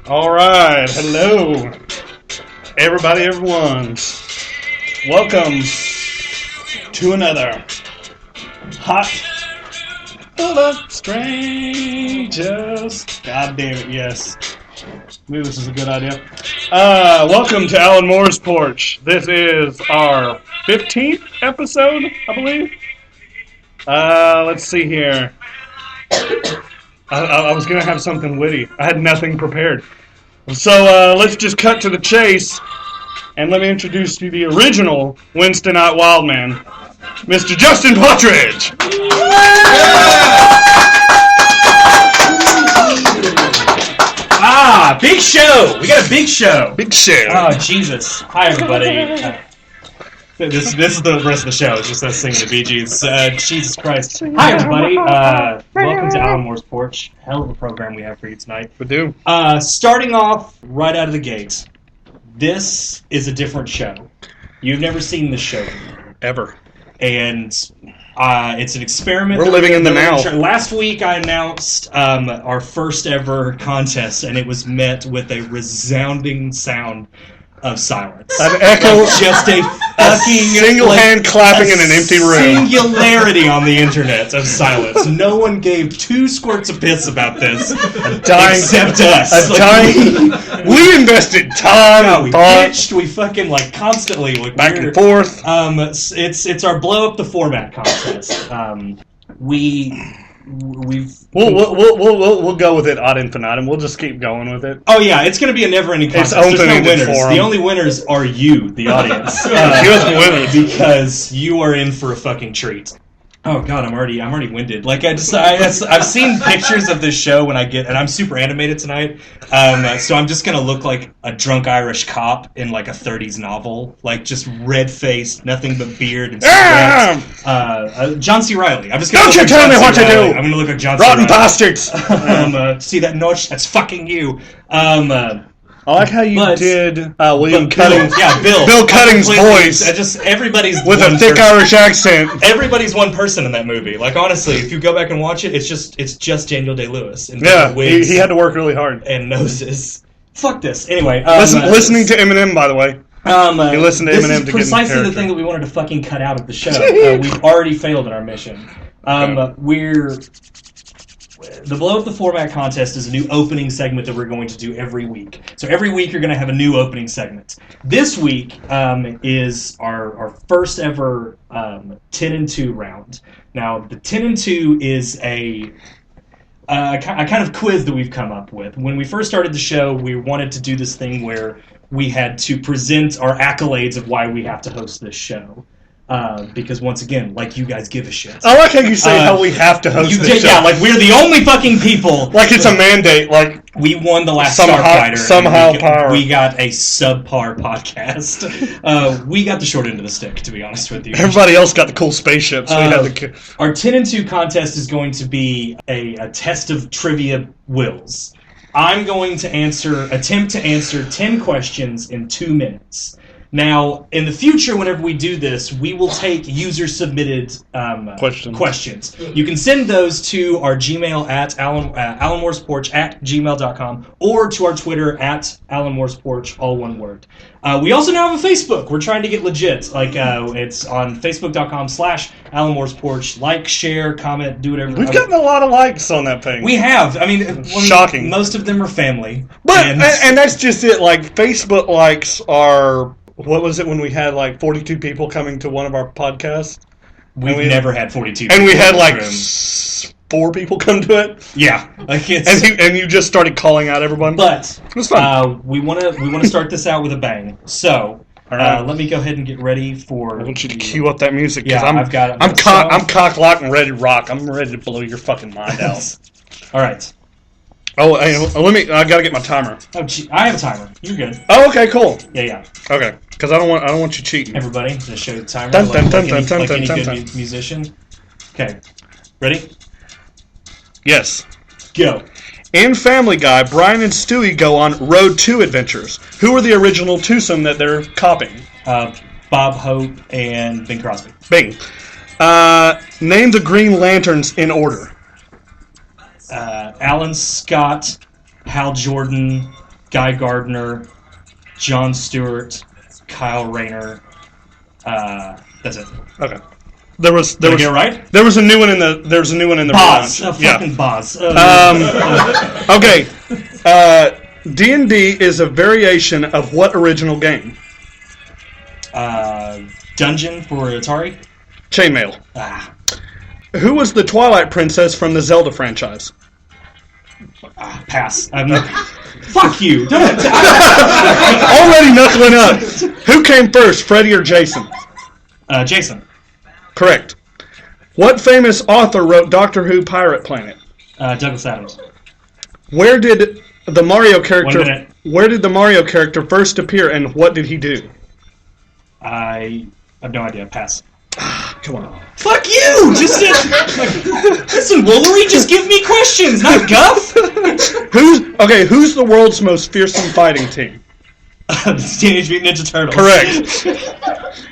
All right, hello, everybody, everyone. Welcome to another hot full of strangers. God damn it, yes. Maybe this is a good idea. Welcome to Alan Moore's Porch. This is our 15th episode, I believe. Let's see here. I was going to have something witty. I had nothing prepared. So let's just cut to the chase, and let me introduce you to the original Wednesday Night Wildman, Mr. Justin Partridge. Big show! We got a big show. Big show. Oh, Jesus. Hi, everybody. This is the rest of the show. It's just us singing the Bee Gees. Jesus Christ. Hi, everybody. Welcome to Alan Moore's Porch. Hell of a program we have for you tonight. We do. Starting off right out of the gates, this is a different show. You've never seen this show Ever. And it's an experiment. We're living in the now. Last week I announced our first ever contest, and it was met with a resounding sound of silence. An echo. Just a fucking single hand clapping in an empty room. Singularity on the internet of silence. No one gave two squirts of piss about this except us. We invested time, we thought. pitched, we fucking constantly back and forth. It's our blow up the format contest. We'll go with it ad infinitum. We'll just keep going with it. Oh yeah, it's going to be a never-ending contest. There's no winners. The only winners are you, the audience. You're the winner because you are in for a fucking treat. Oh god, I'm already winded. I've seen pictures of this show and I'm super animated tonight. So I'm just gonna look like a drunk Irish cop in a 30s novel, just red faced, nothing but beard and sweat. John C. Reilly. I'm just gonna. Don't you tell me what to do! I'm gonna look like John C. Rotten Reilly. bastards! See that notch? That's fucking you. I like how you did William Cuttings. Bill Cuttings' voice. Everybody's with a thick Irish accent. Everybody's one person in that movie. Honestly, if you go back and watch it, it's just Daniel Day-Lewis. Yeah, he had to work really hard. And noses. Fuck this. Anyway, listening to Eminem, by the way. You listen to Eminem to get in This is precisely the thing that we wanted to fucking cut out of the show. We've already failed in our mission. The Blow Up the Format contest is a new opening segment that we're going to do every week. So every week you're going to have a new opening segment. This week is our first ever 10-2 round. Now, the 10-2 is a kind of quiz that we've come up with. When we first started the show, we wanted to do this thing where we had to present our accolades of why we have to host this show. Because once again, you guys give a shit. I like how you say how we have to host this show. Yeah, we're the only fucking people. It's a mandate. We won the last Starfighter. We got a subpar podcast. We got the short end of the stick, to be honest with you. Everybody else got the cool spaceships. Our 10-2 contest is going to be a test of trivia wills. I'm going to attempt to answer 10 questions in 2 minutes. Now, in the future, whenever we do this, we will take user-submitted questions. You can send those to our Gmail at alanmooresporch@gmail.com or to our Twitter at alanmooresporch, all one word. We also now have a Facebook. We're trying to get legit. It's on facebook.com/alanmooresporch. Like, share, comment, do whatever. We've gotten a lot of likes on that page. We have. Shocking. Most of them are family. But, and that's just it. Facebook likes are... What was it when we had 42 people coming to one of our podcasts? We've never had 42 people. And we had 4 people come to it? Yeah. And you just started calling out everyone? But it was fun. We want to start this out with a bang. So let me go ahead and get ready for... I want you to cue up that music. Yeah, I'm cock-locked and ready to rock. I'm ready to blow your fucking mind out. All right. Oh, I gotta get my timer. Oh, I have a timer. You're good. Oh, okay, cool. Yeah. Okay, because I don't want you cheating. Everybody, just show the timer. Dun, like any dun. good musician. Okay, ready? Yes. Go. In Family Guy, Brian and Stewie go on Road 2 adventures. Who are the original twosome that they're copying? Bob Hope and Bing Crosby. Bing. Name the Green Lanterns in order. Alan Scott, Hal Jordan, Guy Gardner, Jon Stewart, Kyle Rayner. That's it. Okay. There was Did I get it right? There was a new one in the Boz. relaunch. Fucking Boz. Okay. D&D is a variation of what original game? Dungeon for Atari. Chainmail. Ah. Who was the Twilight Princess from the Zelda franchise? Pass. Fuck you. Already knuckling up. Who came first, Freddy or Jason? Jason. Correct. What famous author wrote Doctor Who Pirate Planet? Douglas Adams. Where did the Mario 1 character? minute. Where did the Mario character first appear, and what did he do? I have no idea. Pass. Come on. Fuck you! Just listen, Woolery, just give me questions, not guff. Who's the world's most fearsome fighting team? Teenage Mutant Ninja Turtles. Correct.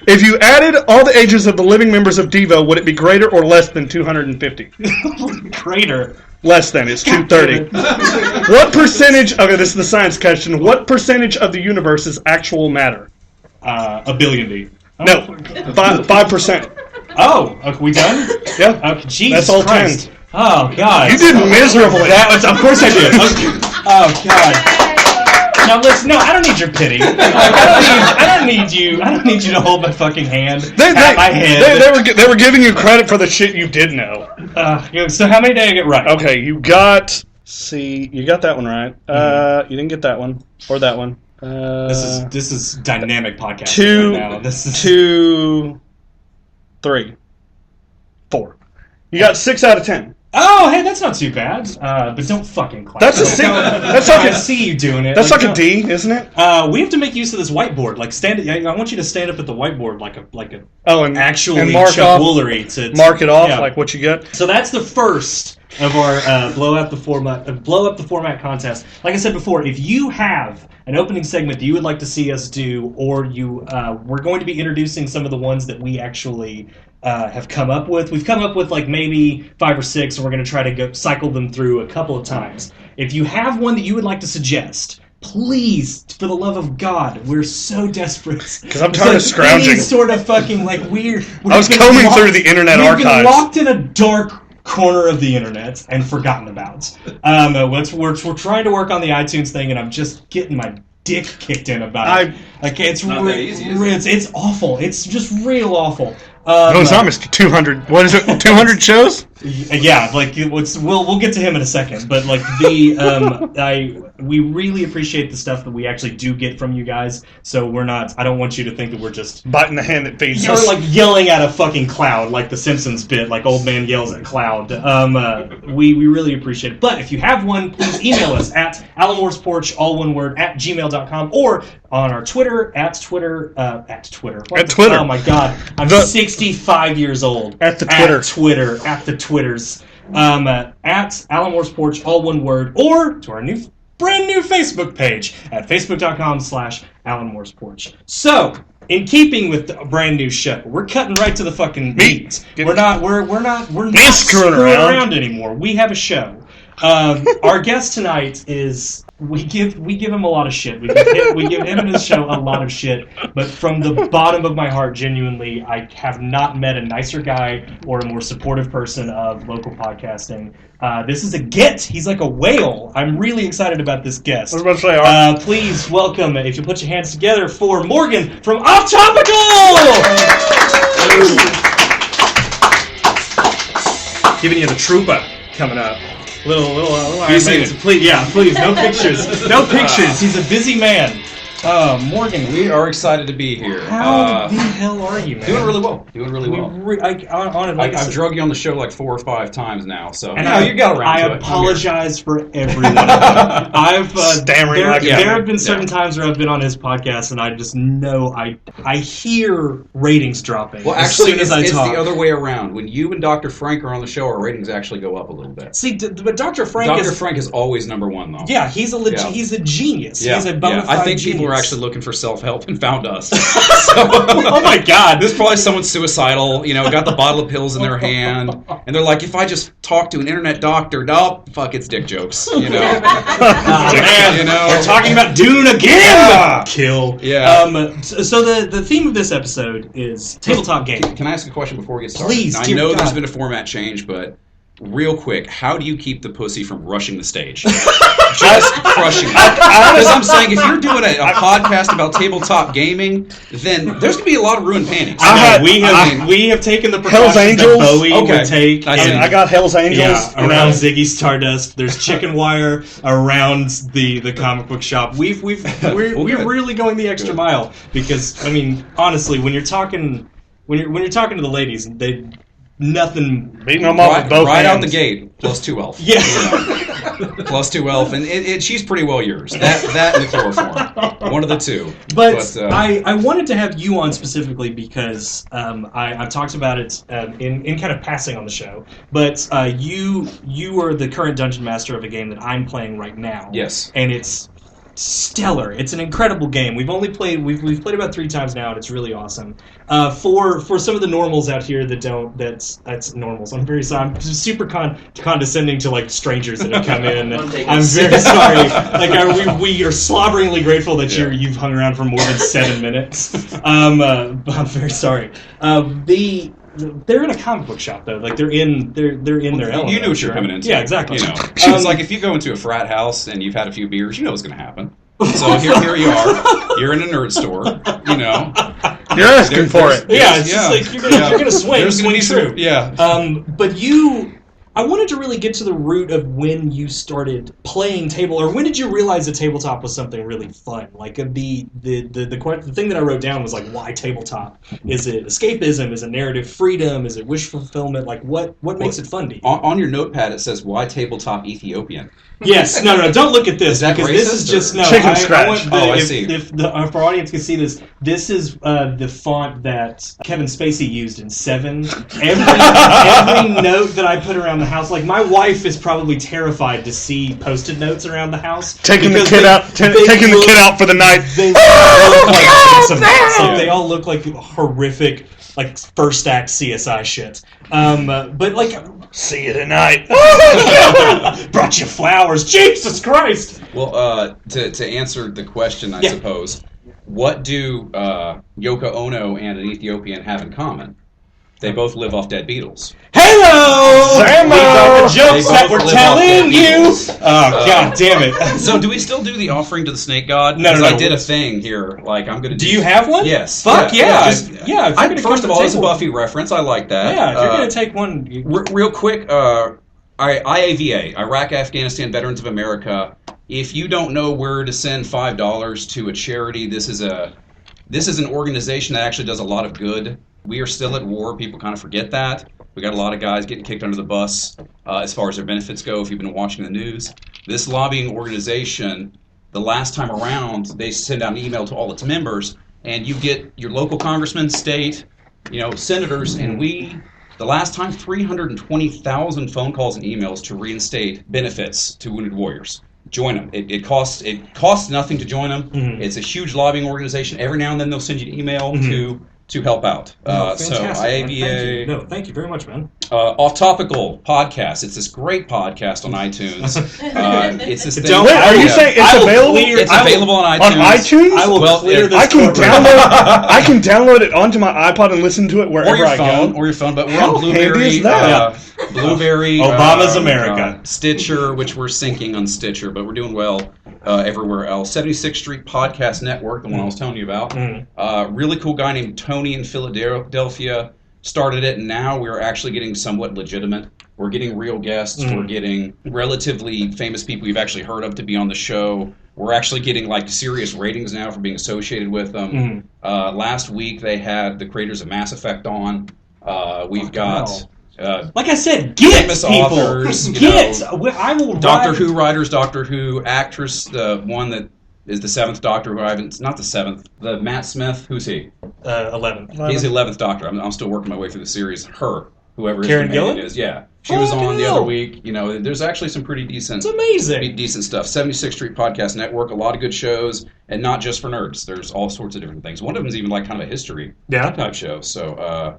If you added all the ages of the living members of Devo, would it be greater or less than 250? Greater. Less than. It's 230. What percentage? Okay, this is the science question. What percentage of the universe is actual matter? A billion D. No, 5%. Oh, okay, we done? Yeah. Okay, Jesus That's all Christ. 10. Oh, God. You did miserably. Of course I did. Okay. Oh, God. Now listen, no, I don't need your pity. I don't need you to hold my fucking hand, pat my head. They were giving you credit for the shit you did know. So how many did I get right? Okay, you got that one right. You didn't get that one or that one. This is dynamic podcasting right now. This is 2, 3, 4. You got 6 out of 10. Oh, hey, that's not too bad. But don't fucking clap. That's a C. That's like I see you doing it. That's like a D, isn't it? We have to make use of this whiteboard. Like I want you to stand up at the whiteboard like a and actually mark Chuck off, Woolery to mark it off yeah. like what you get. So that's the first of our blow up the format contest. Like I said before, if you have an opening segment that you would like to see us do, or we're going to be introducing some of the ones that we actually have come up with. We've come up with like maybe 5 or 6, and we're going to try to cycle them through a couple of times. If you have one that you would like to suggest, please, for the love of God, we're so desperate. Because I'm tired of scrounging. Any sort of fucking like weird. I was combing through the internet archives. We've been locked in a dark corner of the internet and forgotten about. We're trying to work on the iTunes thing, and I'm just getting my dick kicked in about it. Like it's not that easy, is it? It's awful. It's just real awful. No, it's not, Mr. 200. What is it? 200 shows? Yeah, like we'll get to him in a second, but like we really appreciate the stuff that we actually do get from you guys. So I don't want you to think that we're just biting the hand that feeds you're us. like yelling at a fucking cloud, like the Simpsons bit, like old man yells at cloud. We really appreciate it. But if you have one, please email us at AlanMoore'sPorch, all one word, @gmail.com, or on our Twitter, at Twitter. Twitter. Oh my God, I'm 65 years old. At the Twitter. At the Twitters. At Alan Moore's Porch, all one word, or to our brand new Facebook page at facebook.com/Alan Moore's Porch. So, in keeping with the brand new show, we're cutting right to the fucking meat. We're not screwing around anymore. We have a show. Our guest tonight is. We give him a lot of shit. We give him and his show a lot of shit. But from the bottom of my heart, genuinely, I have not met a nicer guy or a more supportive person of local podcasting. This is a get. He's like a whale. I'm really excited about this guest. I was about to say, please welcome, if you put your hands together, for Morgan from Off Topical. Giving you the trooper coming up. Little please, no pictures. No pictures. He's a busy man. Morgan, we are excited to be here. How the hell are you, man? Doing really well. I've drug you on the show like 4 or 5 times now, so and you got around to it. I apologize for everyone. I've stammering there have been certain times where I've been on his podcast, and I just know I hear ratings dropping. Well, actually, as soon as it's I talk. the other way around. When you and Dr. Frank are on the show, our ratings actually go up a little bit. See, but Dr. Frank is always number 1, though. Yeah, he's a genius. Yeah. He's a bona fide I think genius. people are actually looking for self-help and found us. Oh my God! This is probably someone suicidal. Got the bottle of pills in their hand, and they're like, "If I just talk to an internet doctor, nope, fuck, it's dick jokes." Man, we're talking about Dune again. Kill. Yeah. So the theme of this episode is tabletop gaming. Can I ask a question before we get started? Please. I know there's been a format change, but real quick, how do you keep the pussy from rushing the stage? Just crushing it. Because I'm saying, if you're doing a podcast about tabletop gaming, then there's going to be a lot of ruined panties. We have taken the precautions Hell's Angels? that Bowie would take. I got Hell's Angels. Around Ziggy Stardust. There's chicken wire around the comic book shop. We're really going the extra mile because, I mean, honestly, when you're talking to the ladies, they... Nothing beating them up with both hands. Out the gate. Plus 2 elf. Yeah. Plus 2 elf, and she's pretty well yours. That and the chloroform. One of the two. But I wanted to have you on specifically because I've talked about it in kind of passing on the show. But you are the current dungeon master of a game that I'm playing right now. Yes. And it's stellar. It's an incredible game. We've played about 3 times now, and it's really awesome. For some of the normals out here that don't, that's normals. I'm very sorry. I'm super condescending to like strangers that have come in. I'm very sorry. Like we are slobberingly grateful that you've hung around for more than 7 minutes. But I'm very sorry. They're in a comic book shop though. Like they're in their element. You knew what you're coming into. Yeah, exactly. It's like if you go into a frat house and you've had a few beers, you know what's going to happen. So here you are. You're in a nerd store. You're asking for it. Yeah, it's just like you're gonna swing. There's swing through. But I wanted to really get to the root of when you started playing table, or when did you realize that tabletop was something really fun? Like the thing that I wrote down was like, why tabletop? Is it escapism? Is it narrative freedom? Is it wish fulfillment? Like what makes it fun to you? On your notepad it says, why tabletop Ethiopian? Yes, no, don't look at this because this is just chicken scratch. I see. If our audience can see this, this is the font that Kevin Spacey used in Seven. Every note that I put around the house, like my wife is probably terrified to see Post-it notes around the house. Taking the kid out for the night. They all look like they all look like horrific, like first act CSI shit. But like. See you tonight. Brought you flowers. Jesus Christ. Well, to answer the question, I suppose, what do Yoko Ono and an Ethiopian have in common? They both live off dead Beatles. Hello! Sammo! We got the jokes that we're telling you! Oh, god damn it. So do we still do the offering to the snake god? No. I did a thing here. Like, I'm going to do... Do you have one? Yes. Fuck yeah. First of all, it's a Buffy reference. I like that. Yeah, if you're going to take one... Real quick, IAVA, Iraq, Afghanistan, Veterans of America. If you don't know where to send $5 to a charity, this is an organization that actually does a lot of good. We are still at war. People kind of forget that. We got a lot of guys getting kicked under the bus as far as their benefits go, if you've been watching the news. This lobbying organization, the last time around, they send out an email to all its members, and you get your local congressmen, state, senators, and the last time, 320,000 phone calls and emails to reinstate benefits to wounded warriors. Join them. It costs nothing to join them. Mm-hmm. It's a huge lobbying organization. Every now and then they'll send you an email to help out. Fantastic. So IAVA. Thank you very much, man. Off Topical podcast. It's this great podcast on iTunes. It's this thing. Wait, are you saying it's available? It's available on iTunes. On iTunes? I will clear this. I can download it onto my iPod and listen to it wherever I go. Or your phone. But we're on Blueberry. Blueberry. Obama's America. Stitcher, which we're syncing on Stitcher, but we're doing well everywhere else. 76th Street Podcast Network, the one I was telling you about. Really cool guy named Tony in Philadelphia started it, and now we're actually getting somewhat legitimate. We're getting real guests. We're getting relatively famous people you've actually heard of to be on the show. We're actually getting like serious ratings now for being associated with them. Last week they had the creators of Mass Effect on. We've got... like I said, get famous people. Authors. I will. Doctor Who writers, Doctor Who actress, the one that is the 7th Doctor who I haven't. Not the 7th. The Matt Smith. Who's he? 11th. He's the 11th Doctor. I'm still working my way through the series. Her. whoever his Karen companion Gillan? is. Yeah, she was Fucking on the hell. other week. You know, there's actually some pretty decent. It's amazing. Decent stuff. 76th Street Podcast Network, a lot of good shows, and not just for nerds. There's all sorts of different things. One of them is even like kind of a history type show. So,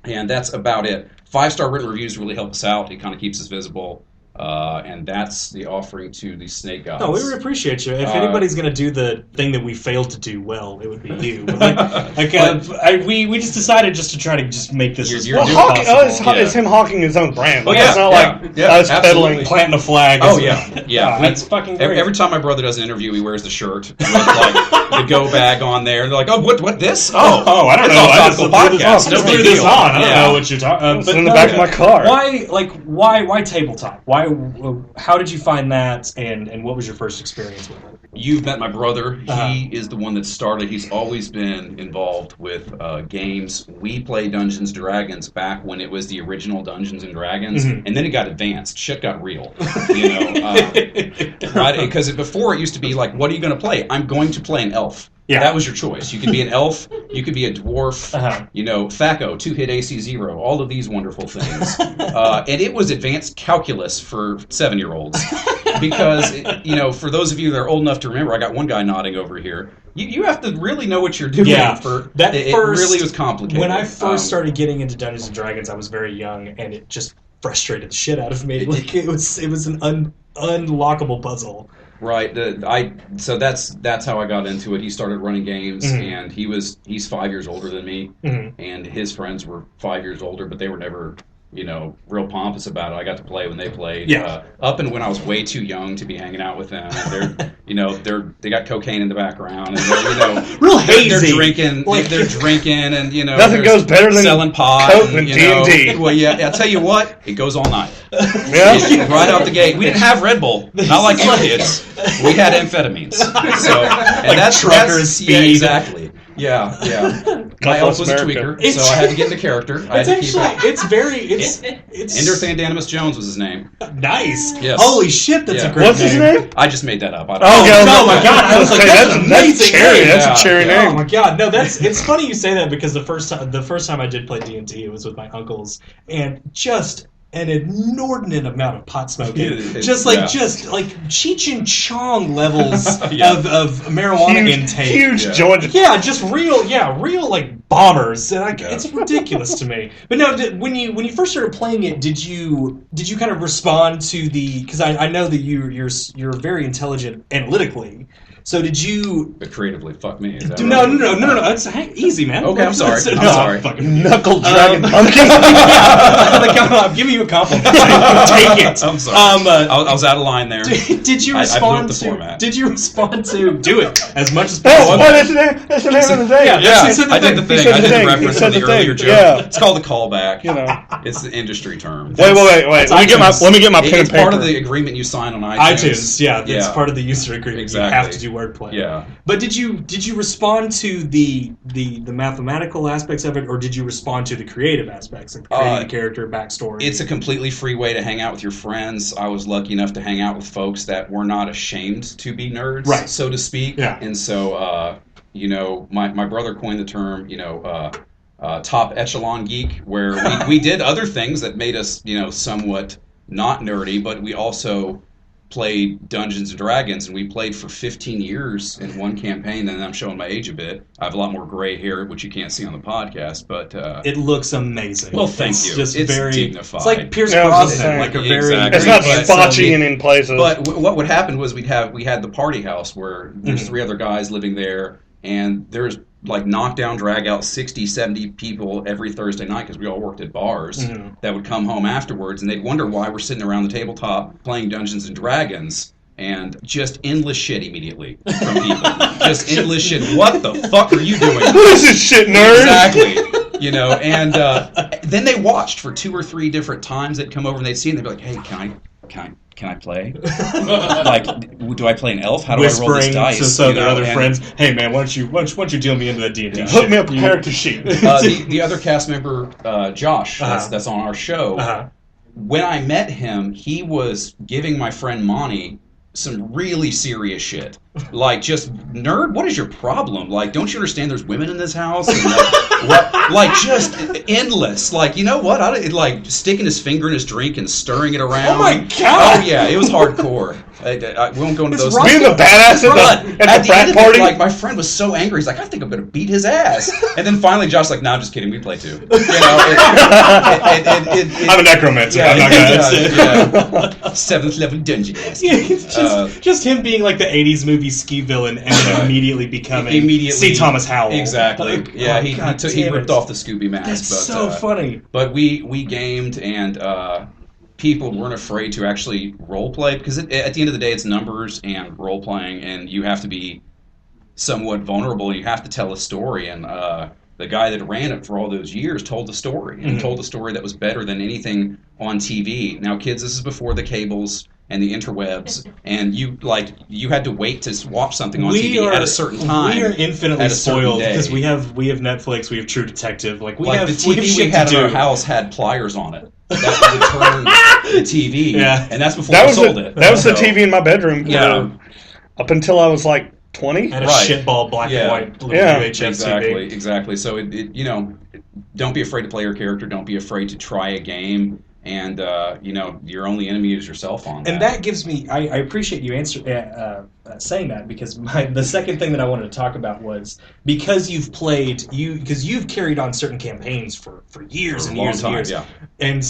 and that's about it. 5-star written reviews really help us out. It kind of keeps us visible. And that's the offering to the snake gods. No, we really appreciate you. If anybody's going to do the thing that we failed to do well, it would be you. We just decided just to try to just make this as You're well doing possible. It's him hawking his own brand. Oh, Like, yeah, it's not like us absolutely. peddling. Planting a flag. Oh, yeah. Yeah. That's fucking great. Every time my brother does an interview, he wears the shirt with like the go bag on there. And they're like, oh, what this? Oh, I don't it's know. Off I just Topical Podcast. threw No big this deal. on. I don't Yeah. know what you're talking about. It's in the back of my car. Why tabletop? How did you find that, and what was your first experience with it? You've met my brother. He is the one that started. He's always been involved with games. We played Dungeons & Dragons back when it was the original Dungeons & Dragons, and then it got advanced. Shit got real. You know, right? Because before it used to be like, what are you going to play? I'm going to play an elf. Yeah. That was your choice. You could be an elf, you could be a dwarf, you know, THAC0, 2-hit AC 0, all of these wonderful things. And it was advanced calculus for 7-year-olds. Because, you know, for those of you that are old enough to remember, I got one guy nodding over here, you have to really know what you're doing. Yeah, It really was complicated. When I first started getting into Dungeons & Dragons, I was very young, and it just frustrated the shit out of me. Like, it was an unlockable puzzle. Right. So that's how I got into it. He started running games, and he's 5 years older than me, and his friends were 5 years older, but they were never, you know, real pompous about it. I got to play when they played. Yeah. Up and when I was way too young to be hanging out with them. They got cocaine in the background, and they're, you know, real they're hazy. drinking. They're drinking, and you know, Nothing goes better than selling pot. coke and you know. D&D. Well, yeah. I'll tell you what, it goes all night. Yeah. Right out the gate. We didn't have Red Bull. Not like you kids. We had amphetamines. So, and that's truckers' speed. Yeah, exactly. Yeah. My elf was a tweaker, so I had to get into character. It's Ender Thandanimus Jones was his name. nice. Yes. Holy shit, that's Yeah. a great What's his name? I just made that up. I don't Oh, know. yeah, Oh my god! I was like, that's an amazing cherry. name. That's a cherry Yeah. Oh name. my god! No, it's funny you say that because the first time I did play D&D, it was with my uncles, and just an inordinate amount of pot smoking, just like Cheech and Chong levels of marijuana intake. Huge joint. Yeah, just real like bombers, and it's ridiculous to me. But no, when you first started playing it, did you kind of respond to the? Because I know that you're very intelligent analytically. So did you? But creatively, fuck me. Is that No. right? It's easy, man. Okay, I'm sorry. I'm sorry. Fucking Knuckle dragon pumpkin. I'm giving you a compliment. Take it. I'm sorry. I was out of line there. Did you I respond built the to? format. Did you respond to? Do it as much as Oh, possible. that's the name. That's the name of the day. Yeah, he said the I did the thing. thing. said I the did the thing. reference He said to the the earlier thing. joke. Yeah. It's called a callback. You know. It's the industry term. Wait. Let me get my pen and It's paper. part of the agreement you sign on iTunes. iTunes, yeah, it's part of the user agreement. Exactly. You have to do wordplay. Yeah. But did you respond to the mathematical aspects of it, or did you respond to the creative aspects of creating the character backstory? It's a completely free way to hang out with your friends. I was lucky enough to hang out with folks that were not ashamed to be nerds, Right. so to speak. Yeah. And so, you know, my brother coined the term, you know, top echelon geek, where we did other things that made us, you know, somewhat not nerdy, but we also played Dungeons & Dragons, and we played for 15 years in one campaign, and I'm showing my age a bit. I have a lot more gray hair, which you can't see on the podcast, but... it looks amazing. Well, thank it's you. Just it's very dignified. It's like Pierce Yeah, I was just Brosnan, saying. like a very... Exactly. It's not But- spotchy and in places. But what would happen was we had the party house where there's 3 other guys living there, and there's like knockdown, drag out 60, 70 people every Thursday night because we all worked at bars that would come home afterwards, and they'd wonder why we're sitting around the tabletop playing Dungeons & Dragons. And just endless shit immediately from people. Just endless shit. What the fuck are you doing? What is this shit, nerd? Exactly. You know, and then they watched for 2 or 3 different times. They'd come over and they'd see, and they'd be like, "Hey, can I play? Like, do I play an elf? How do I roll this Whispering dice?" to some of their other And, friends, "Hey man, why don't you deal me into that D&D shit?" Hook me up a character sheet. the other cast member, Josh, that's on our show. Uh-huh. When I met him, he was giving my friend Monty some really serious shit. Like, just, nerd, what is your problem? Like, don't you understand there's women in this house? And just endless. Like, you know what? Like, sticking his finger in his drink and stirring it around. Oh my God! Oh, yeah, it was hardcore. I won't go into those. Being the badass at the frat party. Like, my friend was so angry. He's like, I think I'm going to beat his ass. And then finally, Josh's like, no, I'm just kidding. We play too. You know, I'm a necromancer. Yeah, I'm not going to. 7th level dungeon. Yeah, it's just him being like the 80s movie ski villain and then immediately becoming C. Thomas Howell. Exactly. Like, yeah, oh, he ripped off the Scooby mask. That's so funny. But we gamed, and people weren't afraid to actually role play, because at the end of the day, it's numbers and role playing, and you have to be somewhat vulnerable. You have to tell a story, and the guy that ran it for all those years told the story, and told a story that was better than anything on TV. Now, kids, this is before the cables and the interwebs, and you had to wait to watch something on TV at a certain time. We are infinitely spoiled because we have Netflix, we have True Detective, the TV we had in our house had pliers on it that would turn the TV, and that's before I sold it. That was the TV in my bedroom. Up until I was like 20. And a shitball black and white UHF TV. Exactly. So don't be afraid to play your character. Don't be afraid to try a game. And your only enemy is yourself on that. And that gives me, I appreciate you saying that, because the second thing that I wanted to talk about was, because you've carried on certain campaigns for years and years and years. Yeah. And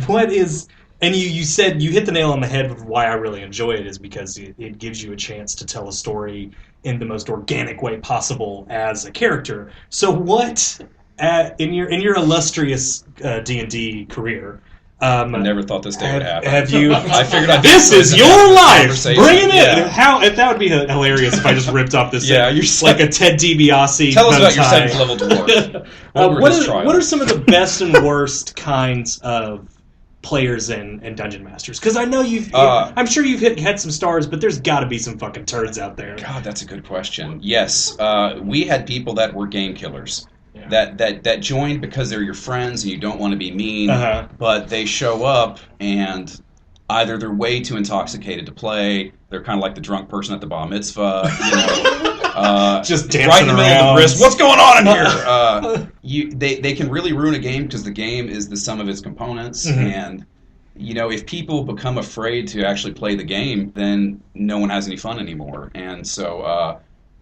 what is, and you said, you hit the nail on the head of why I really enjoy it, is because it gives you a chance to tell a story in the most organic way possible as a character. So what, in your illustrious D&D career, I never thought this day would happen. Have you? I figured this is your life. Bring it in. Yeah. That would be hilarious if I just ripped off this. Yeah, you're like a Ted DiBiase. Tell us about your 7th level dwarf. What are some of the best and worst kinds of players and dungeon masters? Because I know I'm sure you've had some stars, but there's got to be some fucking turds out there. God, that's a good question. Yes, we had people that were game killers. Yeah. That joined because they're your friends and you don't want to be mean, but they show up and either they're way too intoxicated to play, they're kind of like the drunk person at the bar mitzvah, just dancing right in the middle around. of the wrist. What's going on in here? They can really ruin a game, because the game is the sum of its components, and if people become afraid to actually play the game, then no one has any fun anymore. And so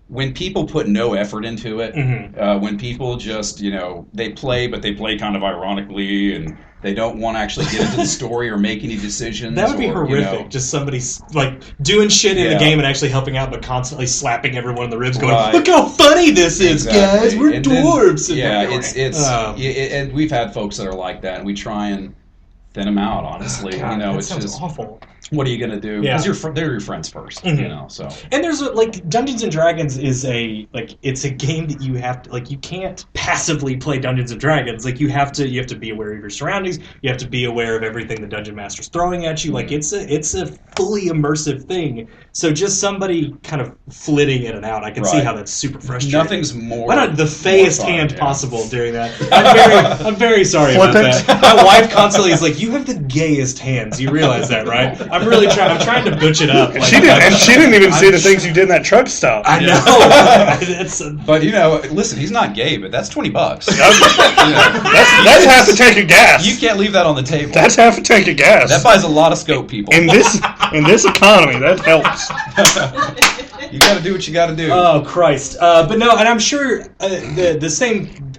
when people put no effort into it, when people just, they play, but they play kind of ironically, and they don't want to actually get into the story or make any decisions. That would be horrific. Just somebody doing shit in the game and actually helping out, but constantly slapping everyone in the ribs, going, "Look how funny this is, guys! We're dwarves." And we've had folks that are like that, and we try and thin them out. Honestly, God, it's just awful. What are you gonna do? Because they're your friends first, So, and there's Dungeons and Dragons is it's a game that you have to you can't passively play Dungeons and Dragons. You have to be aware of your surroundings. You have to be aware of everything the Dungeon Master's throwing at you. It's a fully immersive thing. So just somebody kind of flitting in and out, I can see how that's super frustrating. Nothing's more. Why not the fayest hand possible during that? I'm very sorry about that. My wife constantly is like, "You have the gayest hands. You realize that, right?" I'm trying to butch it up. She didn't even see the things you did in that truck stop. I know. But listen, he's not gay, but that's $20. That's half a tank of gas. You can't leave that on the table. That's half a tank of gas. That buys a lot of scope, people. In this economy, that helps. You got to do what you got to do. Oh Christ! But no, and I'm sure the same.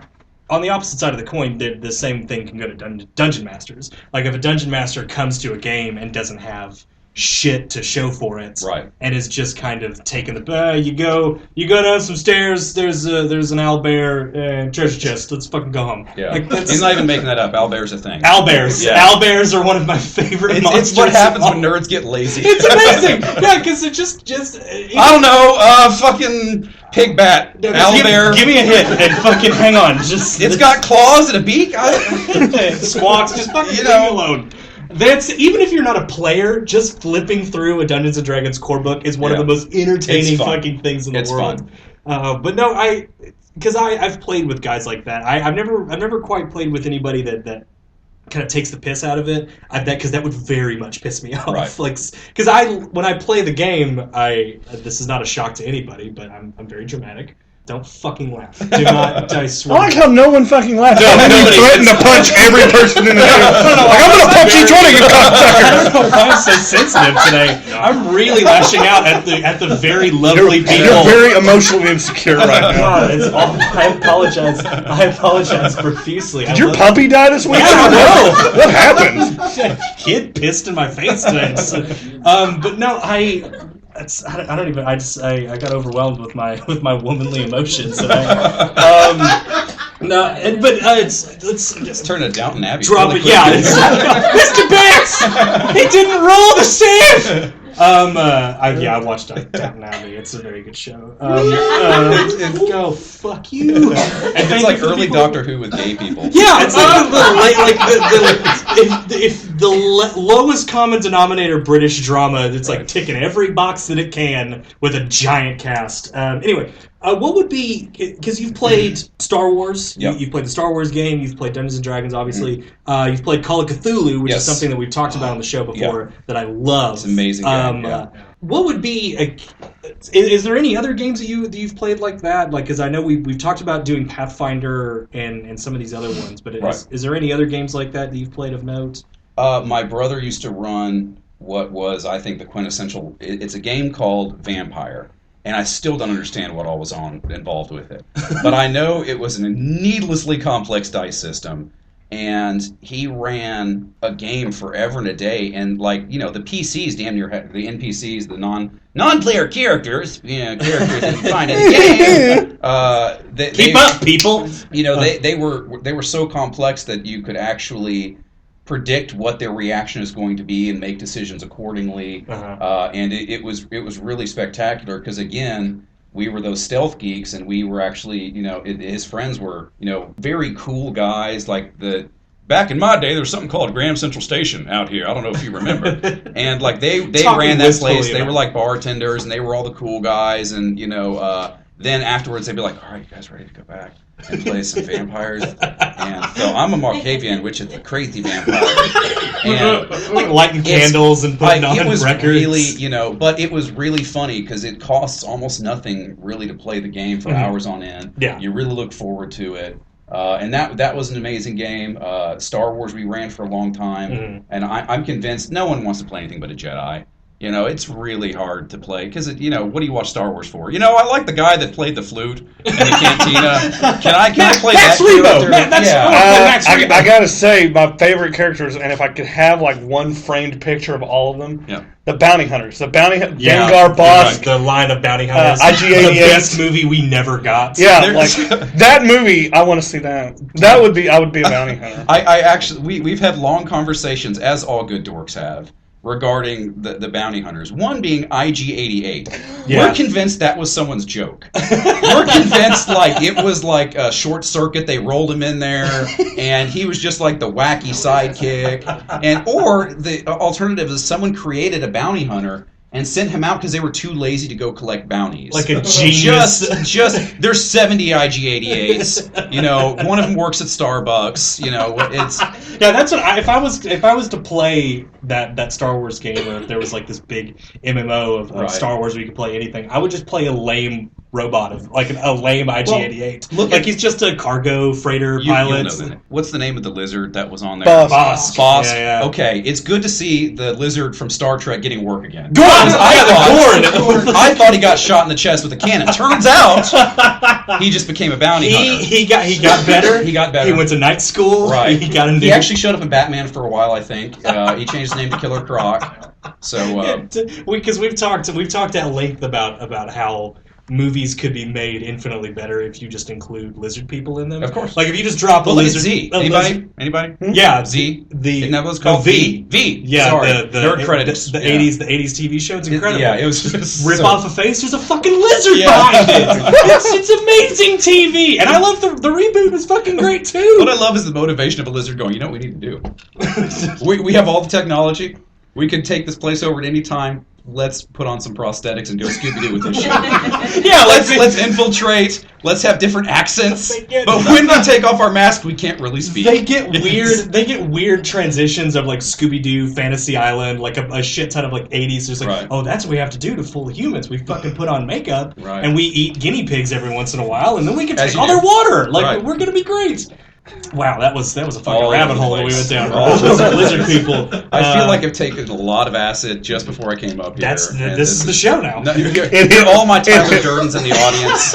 On the opposite side of the coin, the same thing can go to dungeon masters. If a dungeon master comes to a game and doesn't have shit to show for it, and is just kind of taking you go down some stairs. There's an owlbear and treasure chest. Let's fucking go home. Yeah, he's not even making that up. Owlbear's a thing. Owlbears, owlbears are one of my favorite monsters. It's what happens when nerds get lazy. It's amazing. Yeah, because it just I don't know. Fucking pig bat, owlbear. Give me a hit and fucking hang on. It's got claws and a beak. Squawks. Just fucking leave me alone. That's, even if you're not a player, just flipping through a Dungeons and Dragons core book is one of the most entertaining fucking things in the world. But no, I've played with guys like that. I've never quite played with anybody that kind of takes the piss out of it, I bet, because that would very much piss me off. Right. Like, because when I play the game, this is not a shock to anybody, but I'm very dramatic. Don't fucking laugh. Do not. I I swear. like how no one fucking laughs. No, And then you nobody- threaten to punch every person in the room. Like, I'm gonna punch each one of you, I cocksuckers. don't know why I'm so sensitive today. I'm really lashing out at the very lovely people. You're very emotionally insecure right now. God, it's awful. I apologize profusely. Did your puppy die this week? Yeah, I know. What happened? Kid pissed in my face today. But no, I don't even. I got overwhelmed with my womanly emotions. And let's Just turn to Downton Abbey. drop really it. quick. Yeah, Mr. Banks, he didn't roll the save. I watched Downton Abbey. It's a very good show. Go fuck you. And it's like early Doctor Who with gay people. Yeah, it's if the lowest common denominator British drama, it's like ticking every box that it can with a giant cast. Anyway, what would be, because you've played Star Wars, Yep. you've played the Star Wars game, you've played Dungeons and Dragons, obviously. You've played Call of Cthulhu, which is Yes. something that we've talked about on the show before that I love. It's an amazing game, yeah. What would be is there any other games that you've played like that? Like, because I know we've talked about doing Pathfinder and some of these other ones, but is there any other games like that you've played of note? My brother used to run what was, I think, the quintessential. It's a game called Vampire, and I still don't understand what all was involved with it. But I know it was a needlessly complex dice system, and he ran a game forever and a day. And like, the PCs damn near had, the NPCs, the non-player characters, characters that you find in the game. Keep up, people. They were so complex that you could actually predict what their reaction is going to be and make decisions accordingly. And it was really spectacular because, again, we were those stealth geeks, and we were actually, his friends were, very cool guys. Like back in my day, there was something called Grand Central Station out here. I don't know if you remember. And like they ran that place. They were like bartenders, and they were all the cool guys. And then afterwards they'd be like, "All right, you guys ready to go back and play some vampires?" And so I'm a Markavian, which is a crazy vampire. And like lighting candles and putting on it was records. really, but it was really funny because it costs almost nothing really to play the game for hours on end. Yeah. You really look forward to it. And that was an amazing game. Star Wars we ran for a long time, and I'm convinced no one wants to play anything but a Jedi. It's really hard to play because, what do you watch Star Wars for? I like the guy that played the flute in the cantina. Can I play Max that Rebo. character? I gotta say, my favorite characters, and if I could have like one framed picture of all of them, the bounty hunters, Vanguard boss, the line of bounty hunters, IG-88. the best movie we never got. Yeah, like that movie. I want to see that. I would be a bounty hunter. I actually, we've had long conversations, as all good dorks have, regarding the bounty hunters. One being IG-88. Yeah. We're convinced that was someone's joke. We're convinced like it was like a short circuit. They rolled him in there, and he was just like the wacky sidekick. Or the alternative is someone created a bounty hunter and sent him out because they were too lazy to go collect bounties. Like a genius. Just there's 70 IG-88s. One of them works at Starbucks. It's That's what if I was to play that Star Wars game, or if there was like this big MMO of Star Wars where you could play anything, I would just play a lame robot of like a lame IG-88. Look, he's just a cargo freighter pilot. What's the name of the lizard that was on there? Bosk. Yeah. Okay, it's good to see the lizard from Star Trek getting work again. I thought he got shot in the chest with a cannon. Turns out he just became a bounty hunter. He got better. He got better. He went to night school. Right. He actually showed up in Batman for a while, I think. He changed his name to Killer Croc. So because we've talked at length about how movies could be made infinitely better if you just include lizard people in them. Of course. Like if you just drop a lizard. Z. Anybody? Yeah. Z. Isn't that what it's called? V. Yeah. Sorry. The nerd credits. The 80s TV show. It's incredible. It was just rip off a face. There's a fucking lizard behind it. It's amazing TV, and I love the reboot. Was fucking great too. What I love is the motivation of a lizard going, what we need to do? we have all the technology. We could take this place over at any time. let's put on some prosthetics and go Scooby-Doo with this shit. Yeah, let's infiltrate. Let's have different accents. But when we take off our mask, we can't really speak. They get weird. They get weird transitions of like Scooby-Doo, Fantasy Island, like a shit ton of like 80s. Just like, oh, that's what we have to do to fool humans. We fucking put on makeup and we eat guinea pigs every once in a while, and then we can take all their water. Like we're gonna be great. Wow, that was a fucking rabbit hole that we went down. Lizard people. I feel like I've taken a lot of acid just before I came up here. This is the show now. You're all my Tyler Durdens in the audience.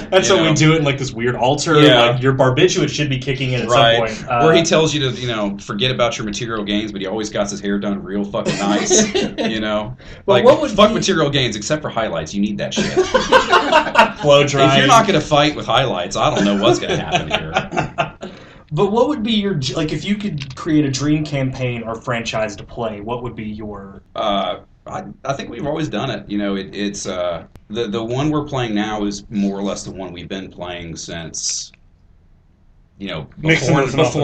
That's how we do it in like this weird altar. Yeah. Like your barbiturate should be kicking in at some point. Where he tells you to, forget about your material gains, but he always got his hair done real fucking nice. Well, like, what would material gains except for highlights? You need that shit. Blow dry. If you're not going to fight with highlights, I don't know what's going to happen here. But what would be your, like, if you could create a dream campaign or franchise to play, what would be your... I think we've always done it. It's the one we're playing now is more or less the one we've been playing since before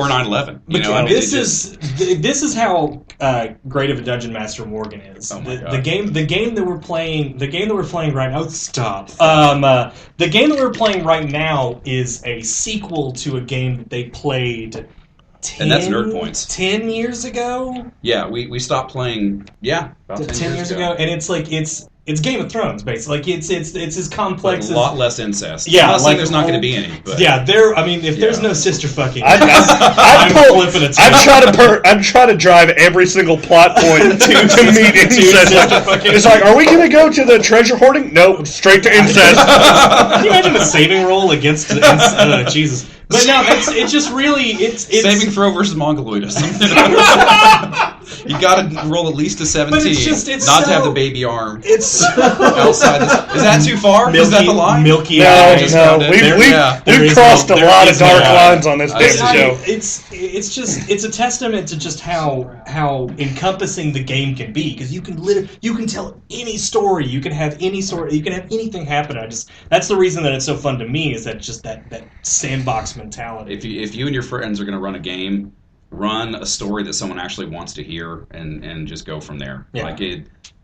9/11. This is how great of a dungeon master Morgan is. Oh my God. The game that we're playing right now. Stop. The game that we're playing right now is a sequel to a game that they played. And that's Nerd Points. 10 years ago? Yeah, we stopped playing. Yeah, about 10 years ago, and it's like it's Game of Thrones, basically. Like it's as complex a lot less incest. Yeah, I'm not saying there's not going to be any. But yeah, if there's no sister fucking, I'd try to drive every single plot point to meet incest. It's like, are we going to go to the treasure hoarding? Nope, straight to incest. Can you imagine a saving roll against Jesus? But no, it's just really it's saving throw versus Mongoloidism. You got to roll at least a 17. But it's not to have the baby arm. It's outside. Is that too far? Is that the line? Milky No. We've crossed a lot of dark lines on this damn show. It's a testament to just how encompassing the game can be, because you can tell any story, you can have any story, you can have anything happen. That's the reason that it's so fun to me, is that just that sandbox mentality. If you and your friends are going to run a game, run a story that someone actually wants to hear, and just go from there. Yeah. Like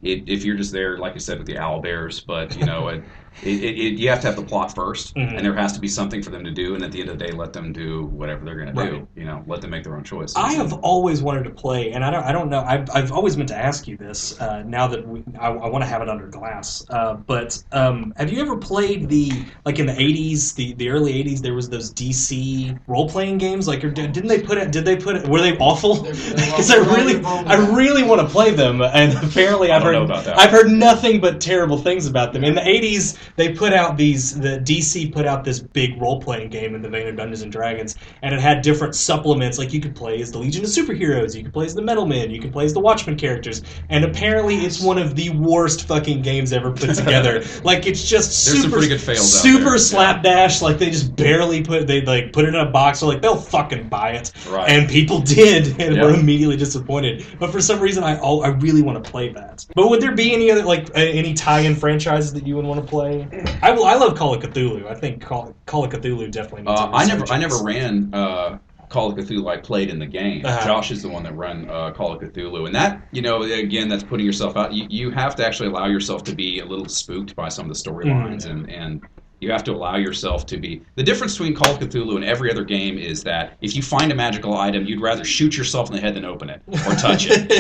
if you're just there, like you said, with the owlbears, but you have to have the plot first, and there has to be something for them to do, and at the end of the day, let them do whatever they're going to do. Let them make their own choices. I have always wanted to play, and I don't know. I've always meant to ask you this. Now that I want to have it under glass. But have you ever played in the '80s, the early '80s? There was those DC role playing games. Like, did they put it? Were they awful? Because I really want to play them, and apparently I've heard nothing but terrible things about them. In the '80s, the DC put out this big role-playing game in the vein of Dungeons & Dragons, and it had different supplements. Like, you could play as the Legion of Superheroes, you could play as the Metal Men, you could play as the Watchmen characters, and apparently it's one of the worst fucking games ever put together. Like, it's just There's some pretty good fails super out there. slapdash. Like, they just barely put it in a box. So, like, they'll fucking buy it. Right. And people did, and were immediately disappointed. But for some reason, I really want to play that. But would there be any other, any tie-in franchises that you would want to play? I love Call of Cthulhu. I think Call of Cthulhu definitely needs I never ran Call of Cthulhu. I played in the game. Josh is the one that ran Call of Cthulhu, and that, again, that's putting yourself out. You have to actually allow yourself to be a little spooked by some of the storylines, and you have to allow yourself to be. The difference between Call of Cthulhu and every other game is that if you find a magical item, you'd rather shoot yourself in the head than open it or touch it.